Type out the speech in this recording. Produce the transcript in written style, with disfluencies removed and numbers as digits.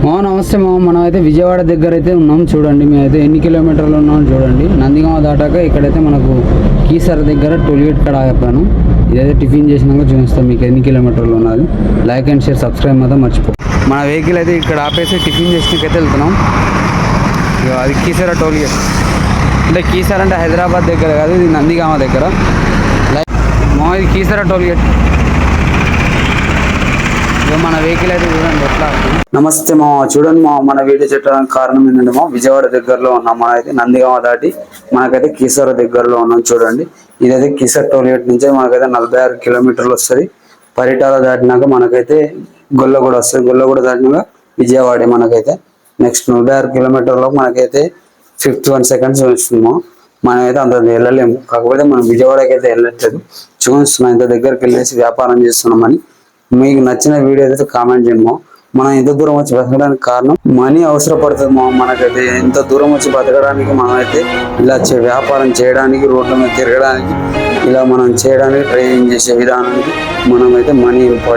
నమస్తే మనం అయితే విజయవాడ దగ్గర అయితే ఉన్నాం. చూడండి మేమైతే ఎన్ని కిలోమీటర్లు ఉన్నాం చూడండి. నందిగామ దాటాక ఇక్కడైతే మనకు కీసర దగ్గర టోల్గేట్ కాడ ఆపాను. ఇదైతే టిఫిన్ చేసినాక చూపిస్తాం మీకు ఎన్ని కిలోమీటర్లు ఉన్నది. లైక్ అండ్ షేర్ సబ్స్క్రైబ్ మాత్రం మర్చిపో. మన వెహికల్ అయితే ఇక్కడ ఆపేసి టిఫిన్ చేసినకైతే వెళ్తున్నాం. అది కీసర టోల్గేట్ అంటే కీసర అంటే హైదరాబాద్ దగ్గర కాదు, ఇది నందిగామ దగ్గర. ఇది కీసర టోల్గేట్. మన వెహికల్ అయితే చూడండి ఎట్లా. నమస్తే చూడండి మన వీడియో చేయడానికి కారణం ఏంటంటే విజయవాడ దగ్గరలో ఉన్నాం. మనమైతే నందిగామ దాటి మనకైతే కీసర దగ్గరలో ఉన్నాం. చూడండి ఇదైతే కీసర టోల్గేట్ నుంచి మనకైతే 46 కిలోమీటర్లు వస్తుంది. పరిటాల దాటినాక మనకైతే గొల్లగూడ వస్తుంది. గొల్లగూడ దాటినాక విజయవాడ. మనకైతే నెక్స్ట్ 106 కిలోమీటర్లో మనకైతే 51 సెకండ్స్ వస్తున్నాము. మనమైతే అంత వెళ్ళలేము. కాకపోతే మనం విజయవాడకి అయితే వెళ్ళట్లేదు. చూస్తున్నాం ఇంత దగ్గరికి వెళ్ళేసి వ్యాపారం చేస్తున్నామని. మీకు నచ్చిన వీడియో అయితే కామెంట్ చేయము. మనం ఎంత దూరం వచ్చి బతకడానికి కారణం మనీ అవసరపడుతుంది. మనకైతే ఎంత దూరం వచ్చి బతకడానికి మనమైతే ఇలా వ్యాపారం చేయడానికి, రోడ్ల మీద తిరగడానికి, ఇలా మనం చేయడానికి, డ్రైవింగ్ చేసే విధానానికి మనమైతే మనీ ఇంపార్టెంట్.